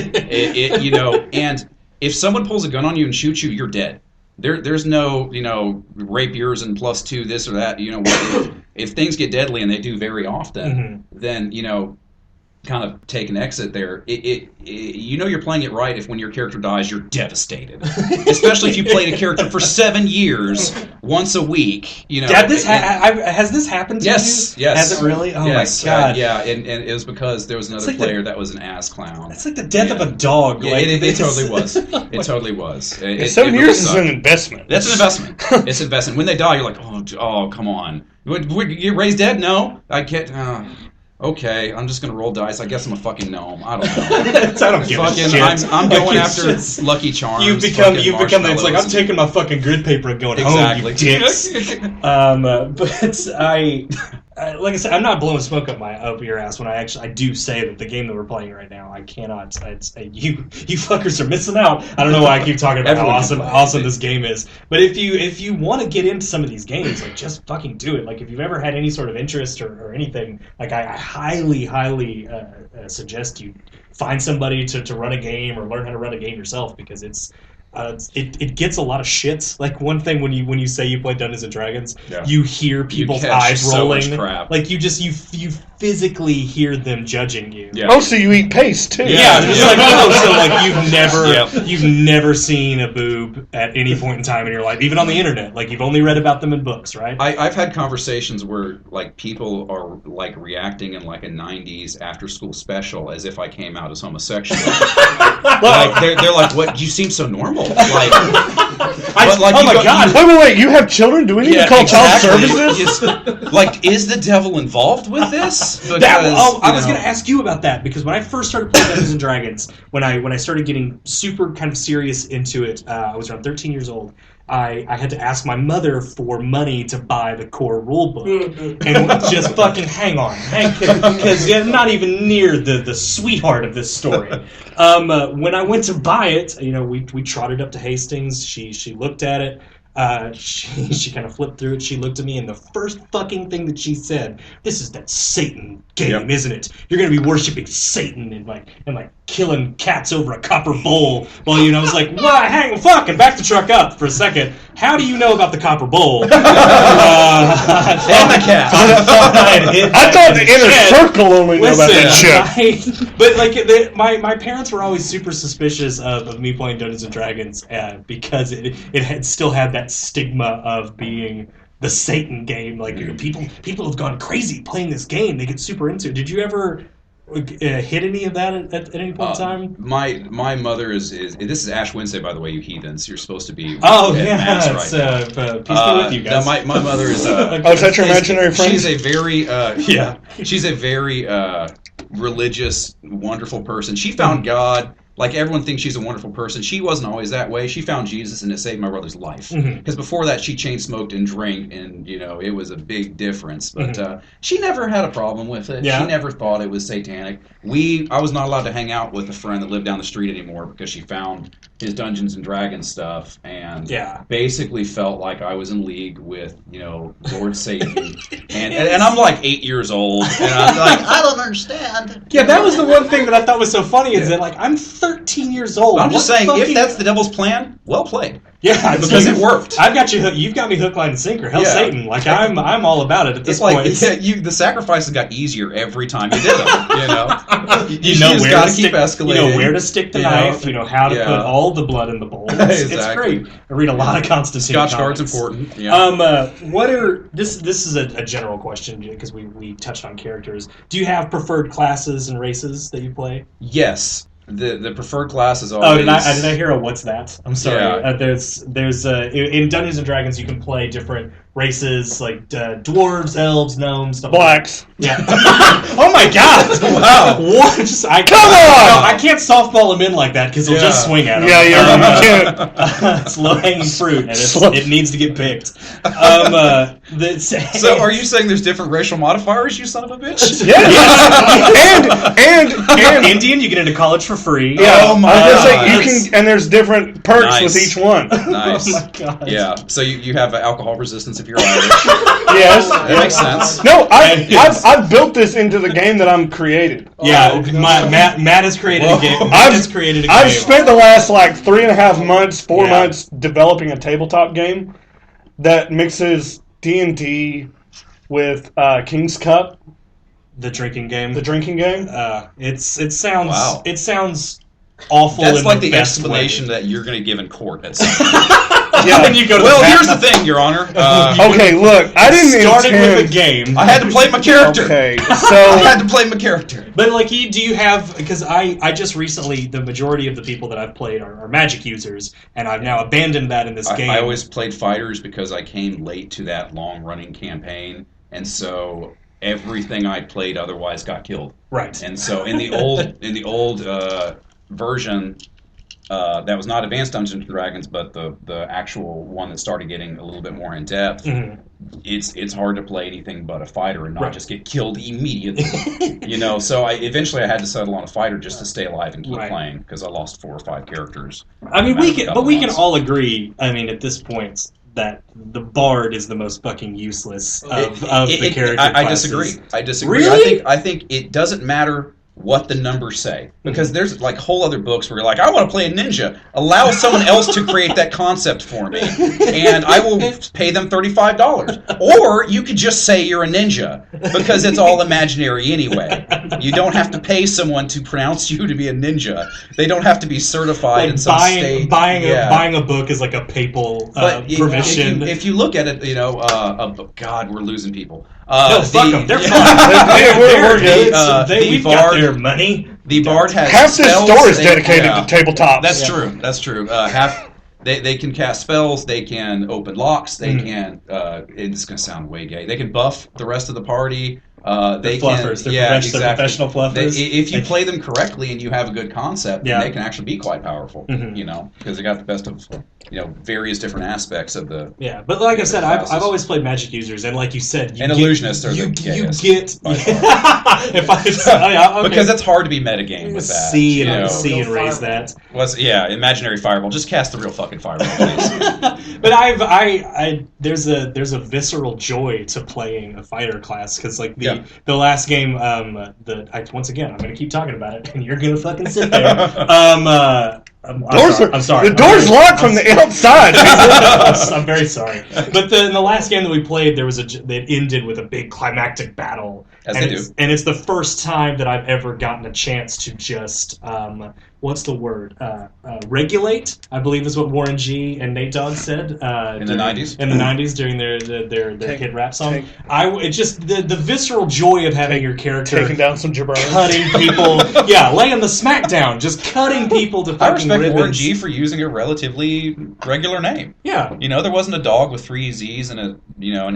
And if someone pulls a gun on you and shoots you, you're dead. There's no, rapiers and +2 this or that. If things get deadly, and they do very often, then kind of take an exit there. You're playing it right if when your character dies, you're devastated. Especially if you played a character for 7 years, once a week. Has this happened to you? Yes. Has it really? Oh yes, my God. And it was because there was another player that was an ass clown. It's like the death of a dog. Yeah, it totally was. It totally was. 7 years is an investment. That's an investment. It's an investment. When they die, you're like, oh, come on. You raised dead? No, I can't. Okay, I'm just gonna roll dice. I guess I'm a fucking gnome. I don't know. I don't give a shit. I'm going after Lucky Charms. You've become. It's like I'm taking my fucking grid paper and going home. You dicks. But like I said, I'm not blowing smoke up your ass when I do say that the game that we're playing right now, I cannot. You fuckers are missing out. I don't know why I keep talking about how awesome this game is. But if you want to get into some of these games, like just fucking do it. Like if you've ever had any sort of interest or anything, like I highly suggest you find somebody to run a game or learn how to run a game yourself, because it gets a lot of shits. Like one thing when you say you play Dungeons and Dragons, you hear people's eyes rolling. So much crap. Like you physically hear them judging you. Yeah. Oh, so you eat paste too? Yeah, just like so like you've never seen a boob at any point in time in your life, even on the internet. Like you've only read about them in books, right? I've had conversations where like people are like reacting in like a '90s after school special as if I came out as homosexual. Like they're like, "What? You seem so normal." Like, oh my god! Wait! You have children? Do we need to call child services? Like, is the devil involved with this? Because, I was going to ask you about that, because when I first started playing Dungeons and Dragons, when I started getting super kind of serious into it, I was around 13 years old. I had to ask my mother for money to buy the core rule book, and just fucking hang on, because not even near the sweetheart of this story. When I went to buy it, we trotted up to Hastings. She looked at it. She kind of flipped through it. She looked at me, and the first fucking thing that she said, "This is that Satan game, isn't it? You're gonna be worshiping Satan and like killing cats over a copper bowl." Well, I was like, "What? Hang fuck!" And back the truck up for a second. How do you know about the copper bowl? And the cat. I thought the inner circle only knew about that shit. But like, my parents were always super suspicious of me playing Dungeons and Dragons because it had still had that stigma of being the Satan game. Like people have gone crazy playing this game. They get super into it. Did you ever hit any of that at any point in time? My mother is this is Ash Wednesday, by the way, you heathens. You're supposed to be Mass right peace be with you guys. No, my mother is is that your imaginary friend? She's a very she's a very religious, wonderful person. She found God. Like, everyone thinks she's a wonderful person. She wasn't always that way. She found Jesus, and it saved my brother's life. Because before that, she chain smoked and drank, and, it was a big difference. But she never had a problem with it. Yeah. She never thought it was satanic. I was not allowed to hang out with a friend that lived down the street anymore because she found his Dungeons and Dragons stuff and basically felt like I was in league with, Lord Satan. And I'm like 8 years old, and I'm like, I don't understand. Yeah, that was the one thing that I thought was so funny is that, like, I'm 13 years old. I'm just saying, if that's the devil's plan, well played. Yeah, because it worked. I've got you. You've got me hook, line, and sinker. Hell, Satan! Like I'm all about it at this point. The sacrifices got easier every time you did them. You just got to keep escalating. You know where to stick the knife. You know how to put all the blood in the bowl. It's great. I read a lot of Constantine. Scotch Guard's important. This is a general question because we touched on characters. Do you have preferred classes and races that you play? Yes. The preferred class is always... Oh, did I hear a what's that? I'm sorry. Yeah. There's in Dungeons and Dragons you can play different races like dwarves, elves, gnomes, stuff. Blacks. Yeah. Oh my god! Wow. What? Come on! No, I can't softball him in like that because he'll just swing at him. Yeah, you can't. It's low hanging fruit and it needs to get picked. So are you saying there's different racial modifiers, you son of a bitch? Yeah. and Indian, you get into college for free. Yeah. Oh my god. I was gonna say and there's different perks with each one. Nice. Oh my god. Yeah. So you have alcohol resistance if you're Irish. Yes. That makes sense. No, I've built this into the game that I'm created. Yeah, Matt has created a game. I've spent the last 3.5 months, 4 months developing a tabletop game that mixes D&D with King's Cup. The drinking game. It sounds awful. That's in like the best explanation way. that you're going to give in court at some point. Yeah. When you go to here's the thing, Your Honor. Okay, look, I didn't started with a game. I had to play my character. Okay, so I had to play my character. But do you have? Because I just recently, the majority of the people that I've played are magic users, and I've now abandoned that in this game. I always played fighters because I came late to that long-running campaign, and so everything I played otherwise got killed. Right. And so in the old version. that was not Advanced Dungeons and Dragons, but the actual one that started getting a little bit more in depth. Mm-hmm. It's hard to play anything but a fighter and not Right. just get killed immediately. So eventually I had to settle on a fighter just to stay alive and keep Right. playing because I lost 4 or 5 characters. I mean, we can months. all agree. I mean, at this point, that the bard is the most fucking useless of the character I classes. disagree. Really? I think it doesn't matter what the numbers say, because there's like whole other books where you're like, I want to play a ninja. Allow someone else to create that concept for me, and I will pay them $35. Or you could just say you're a ninja, because it's all imaginary anyway. You don't have to pay someone to pronounce you to be a ninja. They don't have to be certified in some state. Buying a book is like a papal permission. If you look at it, God, we're losing people. No, fuck them. They're fine. We're good. We've got their money. The bard has half this spells, store is dedicated to tabletops. That's true. That's true. Half they can cast spells. They can open locks. They can. It's going to sound way gay. They can buff the rest of the party. They fluffers. can, They're exactly. professional fluffers. If you play them correctly and you have a good concept, then they can actually be quite powerful. Mm-hmm. Because they got the best of various different aspects of the. Yeah, but like I said, I've always played magic users, and like you said, illusionists are the gayest. Because it's hard to be metagame with that. See and raise that. Imaginary fireball. Just cast the real fucking fireball, please. But there's a visceral joy to playing a fighter class, because like the last game once again I'm gonna keep talking about it and you're gonna fucking sit there. I'm sorry. The door's locked from the outside. I'm very sorry. But in the last game that we played, that ended with a big climactic battle. As they do. And it's the first time that I've ever gotten a chance to just what's the word? Regulate, I believe is what Warren G and Nate Dogg said in the 90s. In the 90s during their hit rap song. It's just the visceral joy of having your character taking down some jabronis, cutting people, laying the smack down, just cutting people to fucking ribbons. I respect Warren G for using a relatively regular name. Yeah, there wasn't a dog with 3 Z's and an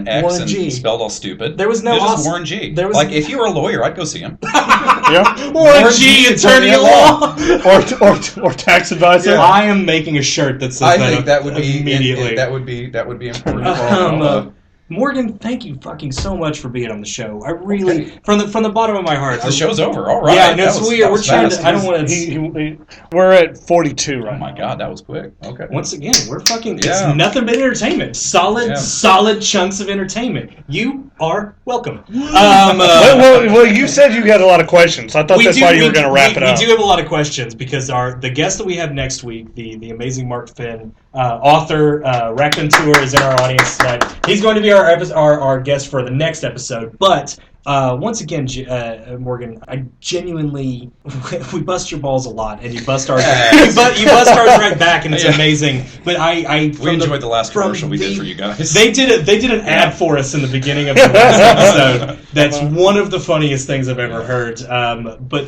X Warren and G. spelled all stupid. There was no just Warren G. Like if you were a lawyer, I'd go see him. Warren G, attorney at law. Or tax advisor. Yeah. I am making a shirt that says I think that would be immediately. That would be important. Morgan, thank you fucking so much for being on the show. I really, from the bottom of my heart. The show's over. All right. Yeah, no, it's weird. We're trying to. I don't want to. We're at 42 right now. Oh my god, that was quick. Okay. Once again, we're fucking. Yeah. It's nothing but entertainment. Solid chunks of entertainment. You are welcome. Well, you said you had a lot of questions. I thought that's why you were going to wrap it up. We do have a lot of questions because the guest that we have next week, the amazing Mark Finn, author, raconteur, is in our audience tonight. He's going to be our guest for the next episode. But once again, Morgan, I genuinely we bust your balls a lot, and you bust ours. you bust ours right back, and it's amazing. But we enjoyed the last commercial we did for you guys. They did an ad for us in the beginning of the last episode. That's one of the funniest things I've ever heard. But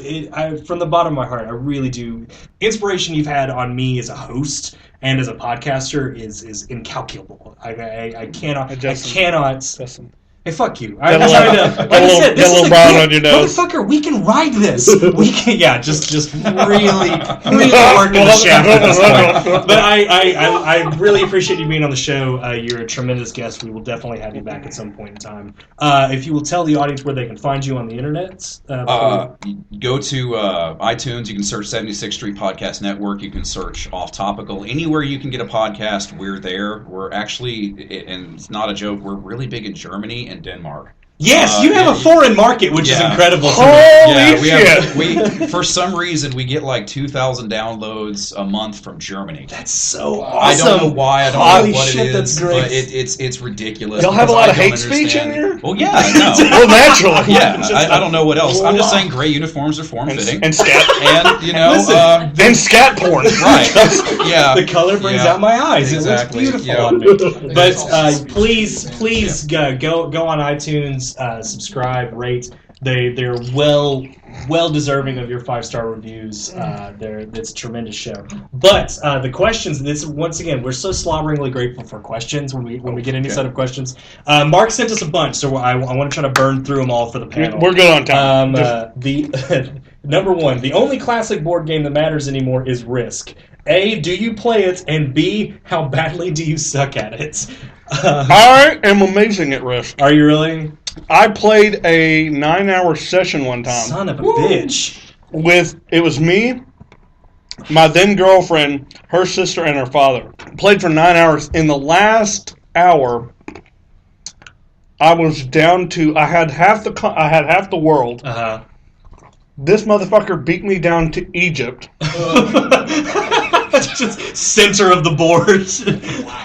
from the bottom of my heart, I really do. Inspiration you've had on me as a host and as a podcaster is incalculable. I cannot. Listen. Hey, fuck you. I'm trying to. Like I said, this is a brown on your nose. Motherfucker, we can ride this. We can, just really working the shaft at this point. But I really appreciate you being on the show. You're a tremendous guest. We will definitely have you back at some point in time. If you will tell the audience where they can find you on the internet. Go to iTunes. You can search 76th Street Podcast Network. You can search Off Topical. Anywhere you can get a podcast, we're there. We're actually, and it's not a joke, we're really big in Germany and Denmark. Yes, you have a foreign market, which is incredible. Holy shit! We for some reason we get like 2,000 downloads a month from Germany. That's so awesome. I don't know why. I don't know what it is. That's great. But it's ridiculous. Y'all have a lot of hate speech in here? Well, yeah, I know. Well, naturally. Yeah, I don't know what else. I'm just saying gray uniforms are form-fitting. And scat. And, and scat porn. Right. Yeah. The color brings out my eyes. Exactly. It looks beautiful on me. But please go on iTunes, subscribe, rate. They're well deserving of your 5-star reviews. It's a tremendous show. But the questions, once again, we're so slobberingly grateful for questions when we get any set of questions. Mark sent us a bunch, so I want to try to burn through them all for the panel. We're good on time. The number one, the only classic board game that matters anymore is Risk. A, do you play it? And B, how badly do you suck at it? I am amazing at Risk. Are you really? I played a 9-hour session one time. Son of a bitch. It was me, my then girlfriend, her sister, and her father. Played for 9 hours. In the last hour, I was down to I had half the world. Uh-huh. This motherfucker beat me down to Egypt. Just center of the board.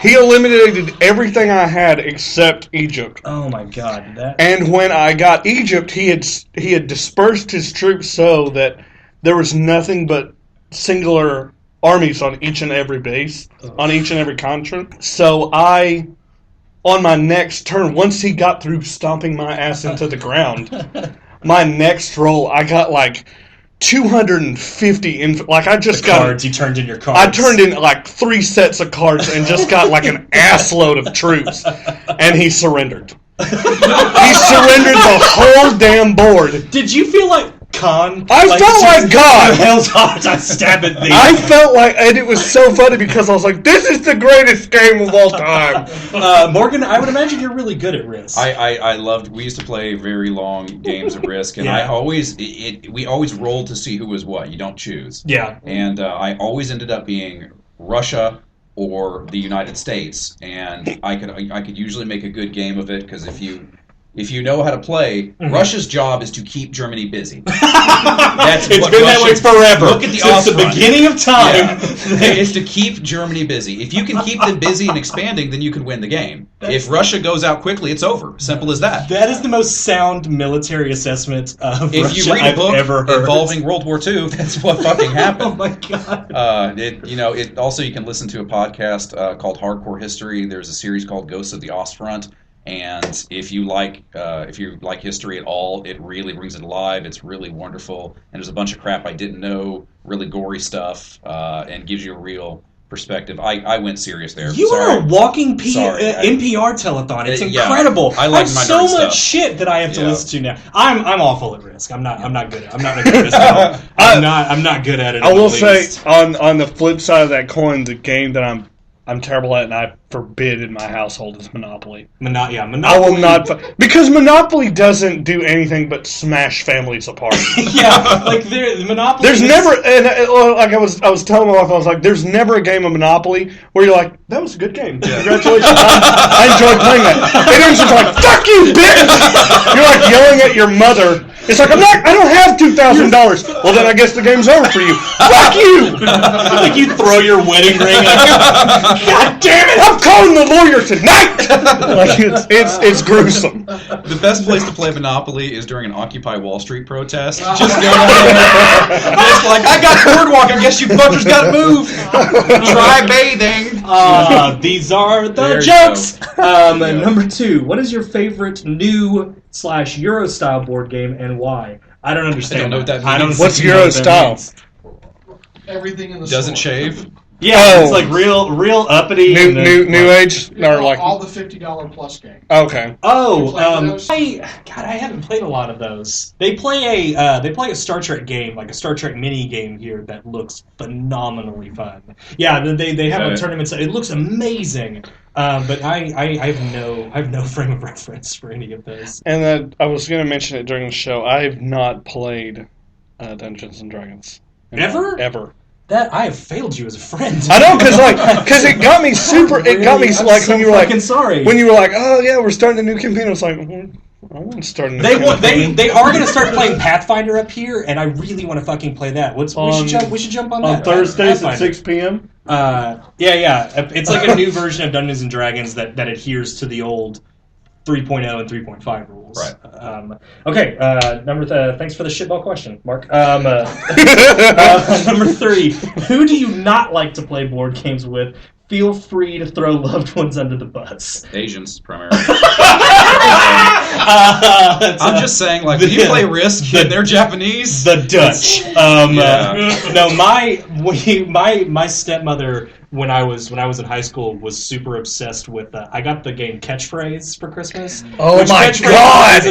He eliminated everything I had except Egypt. Oh my god! And when I got Egypt, he had dispersed his troops so that there was nothing but singular armies on each and every base, on each and every continent. So on my next turn, once he got through stomping my ass into the ground, my next roll, I got like 250 I just got cards. You turned in your cards. I turned in like 3 sets of cards and just got like an ass load of troops, and he surrendered. He surrendered the whole damn board. Did you feel like Khan? I felt like God. Hell's heart, I stab at thee. I felt like, and it was so funny because I was like, "This is the greatest game of all time." Morgan, I would imagine you're really good at Risk. I loved. We used to play very long games of Risk, and Yeah. we always rolled to see who was what. You don't choose. Yeah. And I always ended up being Russia or the United States, and I could usually make a good game of it because if you know how to play, Russia's job is to keep Germany busy. That's It's what been Russia, that way forever. Look at the Since the Ostfront. beginning of time. Yeah. It's to keep Germany busy. If you can keep them busy and expanding, then you can win the game. If Russia goes out quickly, it's over. Simple as that. That is the most sound military assessment of If Russia you read a I've book ever heard. involving World War II, that's what fucking happened. Oh my god. It also, you can listen to a podcast called Hardcore History. There's a series called Ghosts of the Ostfront. And if you like history at all, it really brings it alive. It's really wonderful, and there's a bunch of crap I didn't know, really gory stuff, and gives you a real perspective. I went serious there. You Sorry. are a walking Sorry. NPR telethon. It's Yeah, incredible. I like have my so nerd much stuff. shit that I have to Yeah. listen to now. I'm awful at Risk. I'm not good. I'm not good at Risk at all. I'm not good at it. I in will the say, least. on the flip side of that coin, the game that I'm terrible at and I forbid in my household is Monopoly. Monopoly. I will not because Monopoly doesn't do anything but smash families apart. Yeah, like Monopoly. There's never, and like I was telling my wife, I was like, there's never a game of Monopoly where you're like, that was a good game. Congratulations, I enjoyed playing that. It is just like, fuck you, bitch. You're like yelling at your mother. It's like, I don't have $2,000. Well, then I guess the game's over for you. Fuck you. Like you throw your wedding ring. God damn it! I'm calling the lawyer tonight. Like it's gruesome. The best place to play Monopoly is during an Occupy Wall Street protest. Just go down there. Just like, I got boardwalk. I guess you fuckers got to move. Try bathing. These are the There you jokes. go. Number 2. What is your favorite new / Euro style board game and why? I don't understand. I don't know what that means. I don't What's know Euro what that style? means. Everything in the Doesn't store. shave. Yeah, Oh. it's like real uppity. and New age Yeah, or like all the $50 plus games. okay. You play those? I haven't played a lot of those. They play a Star Trek game, like a Star Trek mini game here that looks phenomenally fun. Yeah, they have a tournament. So it looks amazing. But I have no frame of reference for any of those. And that I was going to mention it during the show. I have not played Dungeons and Dragons Ever? Ever. That I have failed you as a friend. I know because it got me super. It got me I'm like so when you were like fucking sorry. when you were like, oh yeah, we're starting a new campaign. I was like, I want to start a new campaign. They are going to start playing Pathfinder up here, and I really want to fucking play that. We should jump on that. On Thursdays at Pathfinder. 6 p.m. Yeah. It's like a new version of Dungeons and Dragons that adheres to the old 3.0 and 3.5 rules. Right. Okay. Thanks for the shitball question, Mark. Number 3. Who do you not like to play board games with? Feel free to throw loved ones under the bus. Asians, primarily. I'm just saying, like, when you play Risk and they're Japanese. The Dutch. No, my stepmother when I was in high school was super obsessed with. I got the game Catchphrase for Christmas. Oh which my Catchphrase God!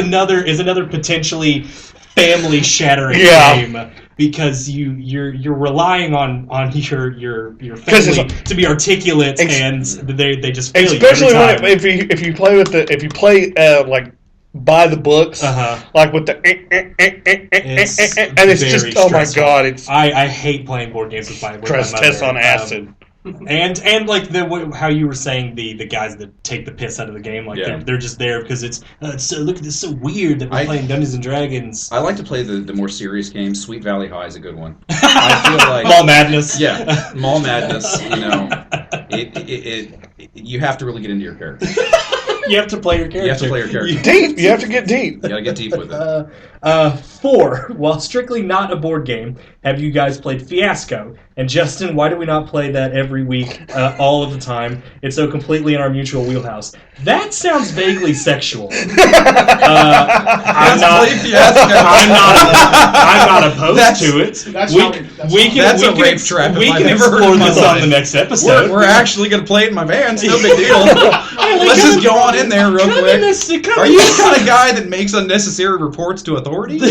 Is another potentially family shattering Yeah. game. because you're relying on your family to be articulate, and they just feel especially you every time. if you play like by the books, like with the and it's just stressful. oh my god, it's I hate playing board games with my test on acid. And like how you were saying the guys that take the piss out of the game, like they're just there because it's so look at this, so weird that we're playing Dungeons and Dragons. I like to play the more serious games. Sweet Valley High is a good one. I feel like Mall Madness. Yeah, Mall Madness. You know, you have to really get into your character. You have to play your character. You have to play your character. Deep. You have to get deep. You gotta get deep with it. 4. While strictly not a board game, have you guys played Fiasco? And Justin, why do we not play that every week, all of the time? It's so completely in our mutual wheelhouse. That sounds vaguely sexual. I'm not opposed to it. We can rape trap. We can explore this on the next episode. We're actually gonna play it in my van. It's no big deal. Let's just go on in there real quick. Are you the kind of guy that makes unnecessary reports to authorities?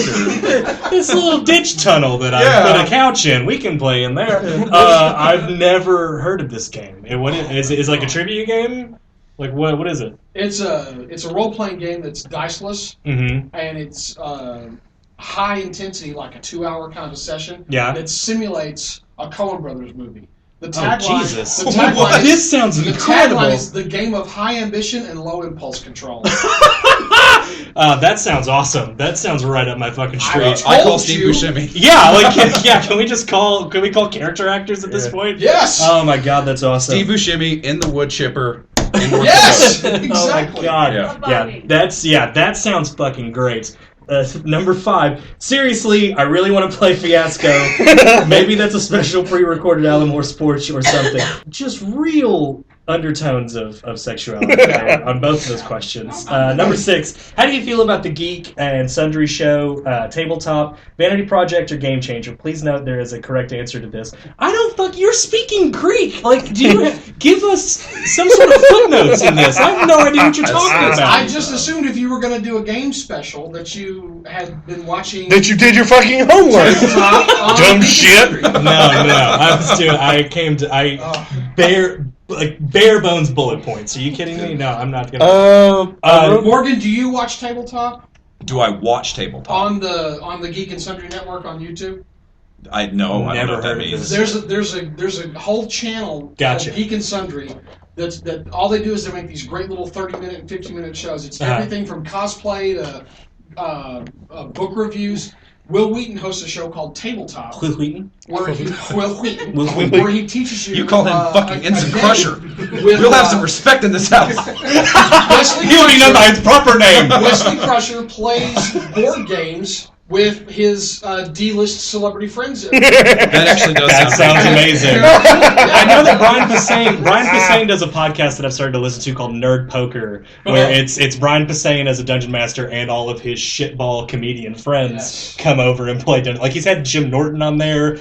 This little ditch tunnel that I put a couch in, we can play in there. I've never heard of this game. What is it? Is it like a trivia game? Like what is it? It's a role playing game that's diceless, and it's high intensity, like a 2-hour kind of a session. Yeah. That simulates a Coen Brothers movie. The tagline, Jesus! This sounds incredible. The tagline is the game of high ambition and low impulse control. That sounds awesome. That sounds right up my fucking street. I call Steve Buscemi. Yeah, can we call character actors at this point? Yes. Oh my god, that's awesome. Steve Buscemi in the wood chipper. Yes, exactly. Oh my god. Yeah, that sounds fucking great. Number 5. Seriously, I really want to play Fiasco. Maybe that's a special pre-recorded Alan Moore's Porch or something. Just real undertones of sexuality on both of those questions. Number 6. How do you feel about the Geek and Sundry show, Tabletop, Vanity Project, or Game Changer? Please note there is a correct answer to this. You're speaking Greek. Like, do you give us some sort of footnotes in this? I have no idea what you're talking about. I just assumed if you were going to do a game special that you had been watching. That you did your fucking homework. Dumb shit. No. Bare bones bullet points. Are you kidding me? No, I'm not gonna. Morgan, do you watch Tabletop? Do I watch Tabletop on the Geek and Sundry Network on YouTube? I don't know what that means. There's a whole channel called Geek and Sundry. That all they do is they make these great little 30-minute and 50-minute shows. It's everything from cosplay to book reviews. Will Wheaton hosts a show called Tabletop. Will Wheaton? Where he teaches you. You call him fucking Ensign Crusher. We'll have some respect in this house. He don't even know by his proper name. Wesley Crusher plays board games with his D-list celebrity friends. That actually does sound amazing. I know that Brian Posehn does a podcast that I've started to listen to called Nerd Poker, where it's Brian Posehn as a dungeon master and all of his shitball comedian friends come over and play dungeon. Like he's had Jim Norton on there,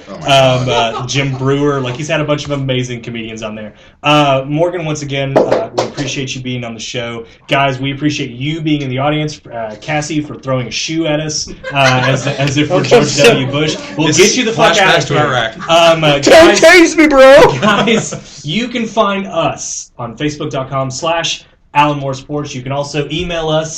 Jim Brewer. Like he's had a bunch of amazing comedians on there. Morgan, once again, we appreciate you being on the show, guys. We appreciate you being in the audience. Cassie for throwing a shoe at us. As if we're George W. Bush. We'll get you the fuck out of here. Don't tase me, bro! Guys, you can find us on Facebook.com/Alan Moore's Porch. You can also email us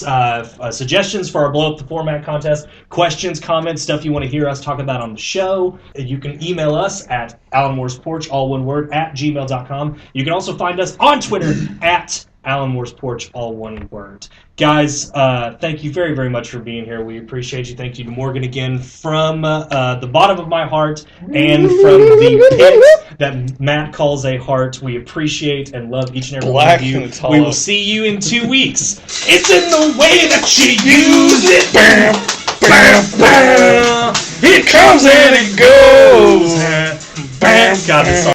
suggestions for our Blow Up the Format contest, questions, comments, stuff you want to hear us talk about on the show. You can email us at Alan Moore's Porch, all one word, @gmail.com. You can also find us on Twitter at Alan Moore's Porch, all one word. Guys, thank you very, very much for being here. We appreciate you. Thank you to Morgan again from the bottom of my heart and from the pit that Matt calls a heart. We appreciate and love each and every one of you. We will see you in 2 weeks. It's in the way that you use it. Bam, bam, bam. It comes and it goes. Bam. God, this song